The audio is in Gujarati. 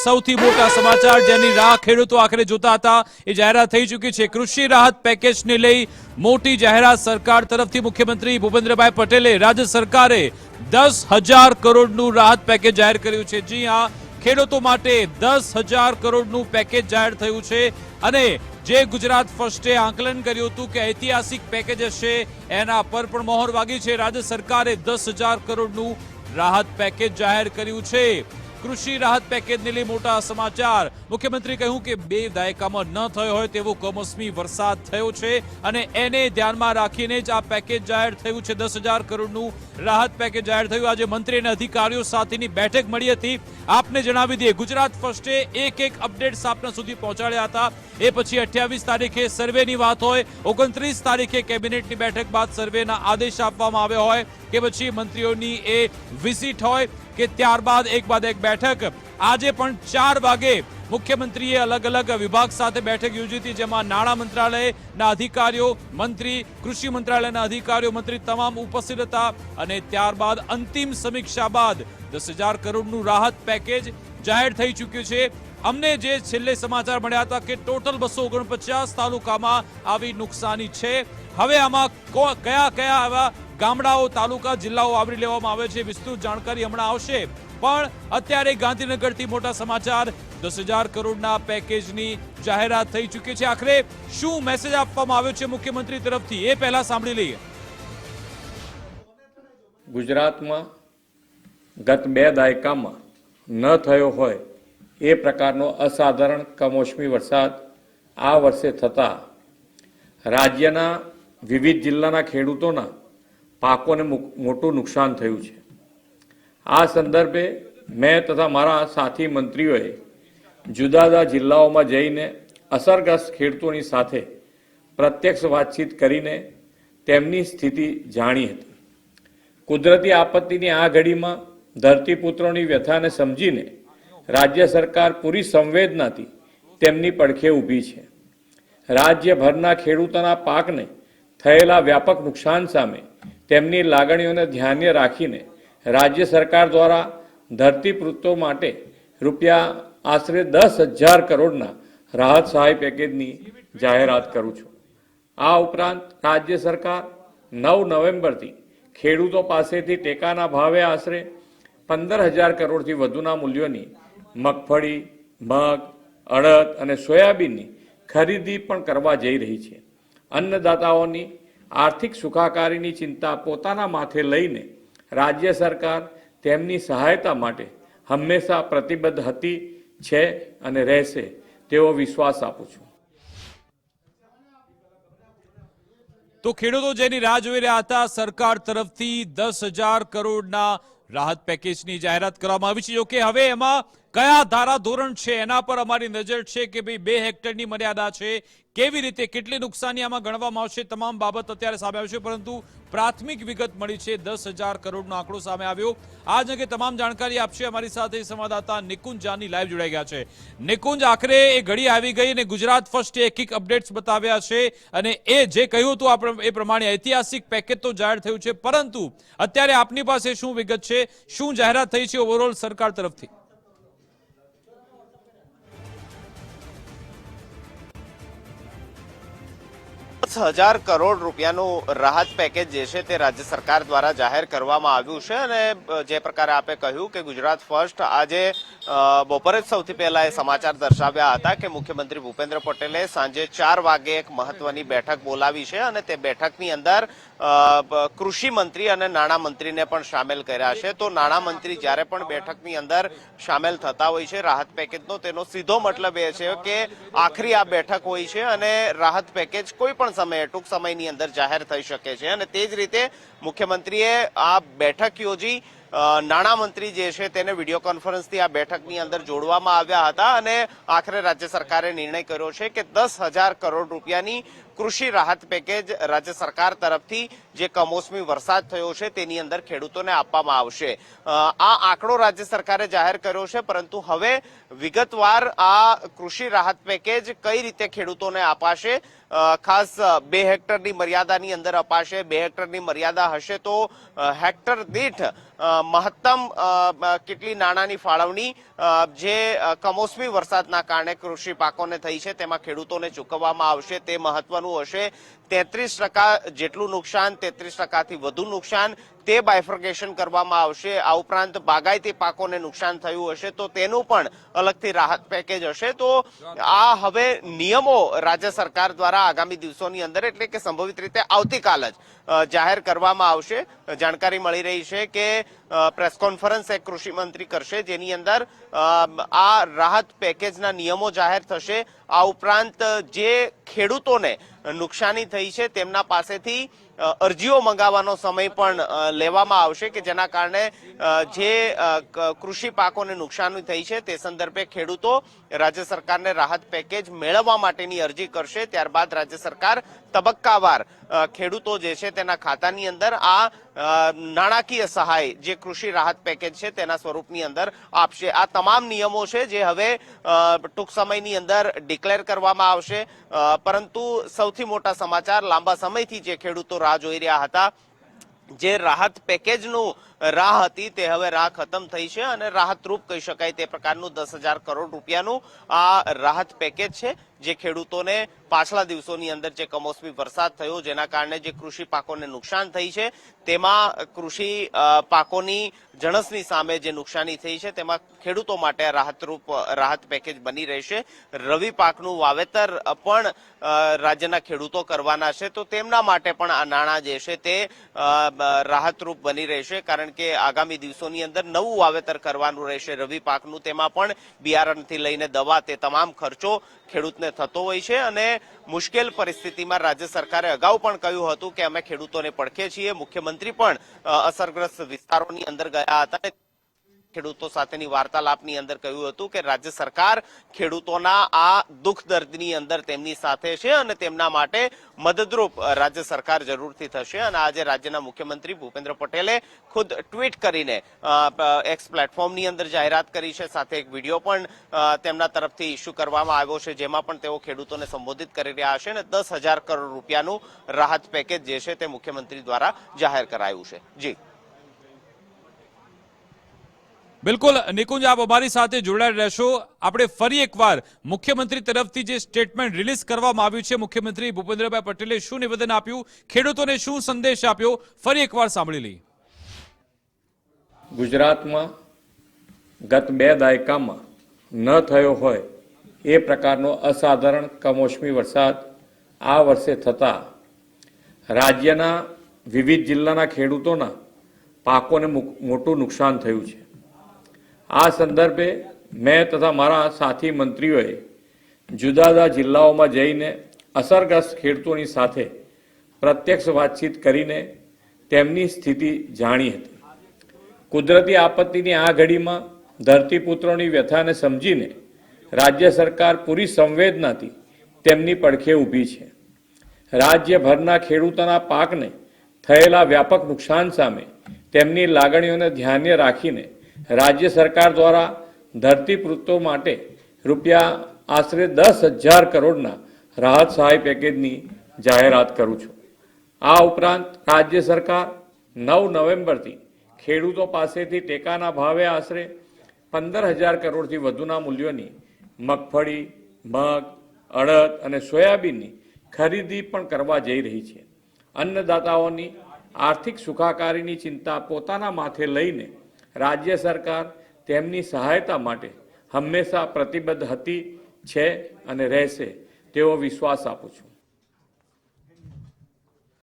સૌથી મોટા સમાચાર જેની રાહ ખેડૂતો આખરે જોતા હતા એ જાહેરાત થઈ ચૂકી છે। કૃષિ રાહત પેકેજને લઈ મોટી જાહેરાત સરકાર તરફથી મુખ્યમંત્રી ભૂપેન્દ્રભાઈ પટેલે રાજ્ય સરકારે 10,000 કરોડનું રાહત પેકેજ જાહેર કર્યું છે। જી હા, ખેડૂતો માટે 10,000 કરોડનું પેકેજ જાહેર થયું છે અને જે ગુજરાત ફર્સ્ટે આંકલન કર્યું હતું કે ઐતિહાસિક પેકેજ હશે એના પર પણ મહોર વાગી છે। રાજ્ય સરકારે 10,000 કરોડનું રાહત પેકેજ જાહેર કર્યું છે। કૃષિ રાહત પેકેજને લઈ મોટા સમાચાર। મુખ્યમંત્રીએ કહ્યું કે 2 દાયકામાં ન થયો હોય તેવો કમોસમી વરસાદ થયો છે અને એને ધ્યાનમાં રાખીને જ આ પેકેજ જાહેર થયું છે। 10,000 કરોડનું રાહત પેકેજ જાહેર થયું। આજે મંત્રી અને અધિકારીઓ સાથેની બેઠક મળી હતી। આપને જણાવી દઈએ, ગુજરાત ફર્સ્ટે એક અપડેટ્સ આપના સુધી પહોંચાડ્યા હતા। એ પછી 28 તારીખે સર્વેની વાત હોય, 29 તારીખે કેબિનેટની બેઠક બાદ સર્વેના આદેશ આપવામાં આવ્યા હોય કે પછી મંત્રીઓની એ વિઝિટ હોય કે ત્યારબાદ એક બાદ એક બેઠક। આજે પણ 4 વાગે મુખ્યમંત્રીએ અલગ અલગ વિભાગ સાથે બેઠક યોજી હતી, જેમાં નાણાં મંત્રાલયના અધિકારીઓ, મંત્રી, કૃષિ મંત્રાલયના અધિકારીઓ, મંત્રી તમામ ઉપસ્થિત હતા અને ત્યારબાદ અંતિમ સમીક્ષા બાદ 10,000 કરોડનું રાહત પેકેજ જાહેર થઈ ચૂક્યું છે। અમને જે છેલ્લે સમાચાર મળ્યા હતા કે ટોટલ 249 તાલુકામાં આવી નુકસાની છે। હવે આમાં કયા કયા આવા ગામડાઓ, તાલુકા, જિલ્લાઓ આવરી લેવામાં આવે છે, વિસ્તૃત જાણકારી હમણાં આવશે। પણ અત્યારે ગાંધીનગરથી મોટા સમાચાર। 10,000 કરોડના પેકેજની જાહેરાત થઈ ચૂકી છે। આખરે શું મેસેજ આપવામાં આવ્યો છે મુખ્યમંત્રી તરફથી એ પહેલા સાંભળી લઈએ। ગુજરાતમાં ગત 2 દાયકામાં ન થયો હોય એ પ્રકારનો અસાધારણ કમોસમી વરસાદ આ વર્ષે થતા રાજ્યના વિવિધ જિલ્લાના ખેડૂતોના પાકોને મોટું નુકસાન થયું છે। આ સંદર્ભે મેં તથા મારા સાથી મંત્રીઓએ જુદા જુદા જિલ્લાઓમાં જઈને અસરગ્રસ્ત ખેડૂતોની સાથે પ્રત્યક્ષ વાતચીત કરીને તેમની સ્થિતિ જાણી હતી। કુદરતી આપત્તિની આ ઘડીમાં ધરતીપુત્રોની વ્યથાને સમજીને રાજ્ય સરકાર પૂરી સંવેદનાથી તેમની પડખે ઊભી છે। રાજ્યભરના ખેડૂતોના પાકને થયેલા વ્યાપક નુકસાન સામે તેમની લાગણીઓને ધ્યાને રાખીને રાજ્ય સરકાર દ્વારા ધરતીપુત્રો માટે રૂપિયા આશરે 10,000 કરોડના રાહત સહાય પેકેજની જાહેરાત કરું છું। આ ઉપરાંત રાજ્ય સરકાર 9 નવેમ્બરથી ખેડૂતો પાસેથી ટેકાના ભાવે આશરે 15,000 કરોડથી વધુના મૂલ્યોની મગફળી, મગ, અડદ અને સોયાબીનની ખરીદી પણ કરવા જઈ રહી છે। અન્નદાતાઓની આર્થિક સુખાકારીની ચિંતા પોતાના માથે લઈને રાજ્ય સરકાર તેમની સહાયતા માટે હંમેશા પ્રતિબદ્ધ હતી, છે અને રહેશે તેવો વિશ્વાસ આપું છું। તો ખેડૂતો જેની રાહ જોઈ રહ્યા હતા, સરકાર તરફથી 10,000 કરોડના રાહત પેકેજની જાહેરાત કરવામાં આવી છે। જોકે હવે એમાં કયા ધારાધોરણ છે એના પર અમારી નજર છે કે ભાઈ 2 હેક્ટરની મર્યાદા છે, કેવી રીતે કેટલી નુકસાની આમાં ગણવામાં આવશે, તમામ બાબત અત્યારે સામે આવશે। પરંતુ પ્રાથમિક વિગત મળી છે, 10,000 કરોડનો આંકડો સામે આવ્યો। આ જ અંગે તમામ જાણકારી આપશે અમારી સાથે સંવાદદાતા નિકુંજ જાની લાઈવ જોડાઈ ગયા છે। નિકુંજ, આખરે એ ઘડી આવી ગઈ અને ગુજરાત ફર્સ્ટે એક અપડેટ્સ બતાવ્યા છે અને એ જે કહ્યું હતું એ પ્રમાણે ઐતિહાસિક પેકેજ તો જાહેર થયું છે, પરંતુ અત્યારે આપની પાસે શું વિગત છે, શું જાહેરાત થઈ છે ઓવરઓલ સરકાર તરફથી? 10,000 કરોડ રૂપિયાનું રાહત પેકેજ જે છે તે રાજ્ય સરકાર દ્વારા જાહેર કરવામાં આવ્યું છે અને જે પ્રકારે આપે કહ્યું કે ગુજરાત ફર્સ્ટ આજે બપોરે જ સૌથી પહેલા એ સમાચાર દર્શાવ્યા હતા કે મુખ્યમંત્રી ભૂપેન્દ્ર પટેલે સાંજે 4 વાગે એક મહત્વની બેઠક બોલાવી છે અને તે બેઠકની અંદર કૃષિ મંત્રી અને નાણાં મંત્રીને પણ સામેલ કર્યા છે। તો નાણાં મંત્રી જ્યારે પણ બેઠકની અંદર સામેલ થતા હોય છે રાહત પેકેજનો, તેનો સીધો મતલબ એ છે કે આખરી આ બેઠક હોય છે અને રાહત પેકેજ કોઈ પણ સમયે ટૂંક સમયની અંદર જાહેર થઈ શકે છે અને તે જ રીતે મુખ્યમંત્રીએ આ બેઠક યોજી। નાણાં મંત્રી જે છે તેને વિડીયો કોન્ફરન્સથી આ બેઠકની અંદર જોડવામાં આવ્યા હતા અને આખરે રાજ્ય સરકારે નિર્ણય કર્યો છે કે 10,000 કરોડ રૂપિયાની કૃષિ રાહત પેકેજ રાજ્ય સરકાર તરફથી જે કમોસમી વરસાદ થયો છે તેની અંદર ખેડૂતોને આપવામાં આવશે. આ આંકડો રાજ્ય સરકારે જાહેર કર્યો છે, પરંતુ હવે વિગતવાર આ કૃષિ રાહત પેકેજ કઈ રીતે ખેડૂતોને અપાશે, ખાસ 2 હેક્ટરની મર્યાદાની અંદર અપાશે. 2 હેક્ટરની મર્યાદા હશે તો હેક્ટર દીઠ મહત્તમ કેટલી નાણાંની ફાળવણી જે કમોસમી વરસાદના કારણે કૃષિ પાકોને થઈ છે તેમાં ખેડૂતોને ચૂકવવામાં આવશે તે મહત્વનું હશે. 33% જેટલું નુકસાન, 33%થી વધુ નુકસાન તે બાયફર્ગેશન કરવામાં આવશે. આ ઉપરાંત બાગાયતી પાકોને નુકસાન થયું હશે તો તેનું પણ અલગથી રાહત પેકેજ હશે. તો આ હવે નિયમો રાજ્ય સરકાર દ્વારા આગામી દિવસોની અંદર એટલે કે સંભવિત રીતે આવતીકાલ જ જાહેર કરવામાં આવશે. જાણકારી મળી રહી છે કે પ્રેસ કોન્ફરન્સ એક કૃષિ મંત્રી કરશે, જેની અંદર આ રાહત પેકેજના નિયમો જાહેર થશે. આ ઉપરાંત જે ખેડૂતોને નુકસાની થઈ છે તેમના પાસેથી અરજીઓ મંગાવવાનો સમય પણ લેવામાં આવશે કે જેના કારણે જે કૃષિ પાકોને નુકસાની થઈ છે તે સંદર્ભે ખેડૂતો રાજ્ય સરકારને રાહત પેકેજ મેળવવા માટેની અરજી કરશે. ત્યારબાદ રાજ્ય સરકાર તબક્કાવાર ખેડૂતો જે છે તેના ખાતાની અંદર આ નાણાકીય સહાય જે કૃષિ રાહત પેકેજ છે તેના સ્વરૂપની અંદર આપશે. આ તમામ નિયમો છે જે હવે ટૂંક સમયની અંદર ડિક્લેર કરવામાં આવશે. પરંતુ સૌથી મોટા સમાચાર, લાંબા સમયથી જે ખેડૂતો રાહ જોઈ રહ્યા હતા, જે રાહત પેકેજનું રાહ હતી તે હવે રાહ ખતમ થઈ છે અને રાહતરૂપ કહી શકાય તે પ્રકારનું 10,000 કરોડ રૂપિયાનું આ રાહત પેકેજ છે જે ખેડૂતોને પાછલા દિવસોની અંદર જે કમોસમી વરસાદ થયો જેના કારણે જે કૃષિ પાકોને નુકસાન થઈ છે તેમાં કૃષિ પાકોની જણસની સામે જે નુકસાની થઈ છે તેમાં ખેડૂતો માટે રાહત પેકેજ બની રહેશે. રવિ પાકનું વાવેતર પણ રાજ્યના ખેડૂતો કરવાના છે તો તેમના માટે પણ આ નાણાં જે છે તે રાહતરૂપ બની રહેશે, કારણ કે આગામી દિવસોની અંદર નવું વાવેતર કરવાનું રહેશે રવિ પાકનું. તેમાં પણ બિયારણથી લઈને દવા તે તમામ ખર્ચો ખેડૂતને થતો હોય છે અને મુશ્કેલ પરિસ્થિતિમાં રાજ્ય સરકારે અગાઉ પણ કહ્યું હતું કે અમે ખેડૂતોને પડખે છીએ. મુખ્યમંત્રી પણ અસરગ્રસ્ત વિસ્તારોની અંદર ગયા હતા. ખેડૂતો સાથેની વાર્તાલાપની અંદર કહ્યું હતું કે રાજ્ય સરકાર ખેડૂતોના આ દુઃખ દર્દની અંદર તેમની સાથે છે અને તેમના માટે મદદરૂપ રાજ્ય સરકાર જરૂરથી થશે. અને આજે રાજ્યના મુખ્યમંત્રી ભૂપેન્દ્ર પટેલે ખુદ ટ્વીટ કરીને એક્સ પ્લેટફોર્મની અંદર જાહેરાત કરી છે, સાથે એક વિડીયો પણ તેમના તરફથી ઇસ્યુ કરવામાં આવ્યો છે જેમાં પણ તેઓ ખેડૂતોને સંબોધિત કરી રહ્યા છે અને 10,000 કરોડ રૂપિયાનું રાહત પેકેજ જે છે તે મુખ્યમંત્રી દ્વારા જાહેર કરાયું છે. જી બિલકુલ નિકુંજ, આપ અમારી સાથે જોડાયેલા રહેશો. આપણે ફરી એકવાર મુખ્યમંત્રી તરફથી જે સ્ટેટમેન્ટ રિલીઝ કરવામાં આવ્યું છે, મુખ્યમંત્રી ભૂપેન્દ્રભાઈ પટેલે શું નિવેદન આપ્યું, ખેડૂતોને શું સંદેશ આપ્યો, ફરી એકવાર સાંભળી લઈએ. ગુજરાતમાં ગત 2 દાયકામાં ન થયો હોય એ પ્રકારનો અસાધારણ કમોસમી વરસાદ આ વર્ષે થતા રાજ્યના વિવિધ જિલ્લાના ખેડૂતોના પાકોને મોટું નુકસાન થયું છે. આ સંદર્ભે મેં તથા મારા સાથી મંત્રીઓએ જુદા જુદા જિલ્લાઓમાં જઈને અસરગ્રસ્ત ખેડૂતોની સાથે પ્રત્યક્ષ વાતચીત કરીને તેમની સ્થિતિ જાણી હતી. કુદરતી આપત્તિની આ ઘડીમાં ધરતીપુત્રોની વ્યથાને સમજીને રાજ્ય સરકાર પૂરી સંવેદનાથી તેમની પડખે ઊભી છે. રાજ્યભરના ખેડૂતોના પાકને થયેલા વ્યાપક નુકસાન સામે તેમની લાગણીઓને ધ્યાને રાખીને રાજ્ય સરકાર દ્વારા ધરતીપુત્રો માટે આશરે 10,000 કરોડના રાહત સહાય પેકેજની જાહેરાત કરું છું. આ ઉપરાંત રાજ્ય સરકાર 9 નવેમ્બરથી ખેડૂતો પાસેથી ટેકાના ભાવે આશરે 15,000 કરોડથી વધુના મૂલ્યોની મગફળી, મગ, અડદ અને સોયાબીનની ખરીદી પણ કરવા જઈ રહી છે. અન્નદાતાઓની આર્થિક સુખાકારીની ચિંતા પોતાના માથે લઈને રાજ્ય સરકાર તેમની સહાયતા માટે હંમેશા પ્રતિબદ્ધ હતી, છે અને રહેશે તેવો વિશ્વાસ આપું છું.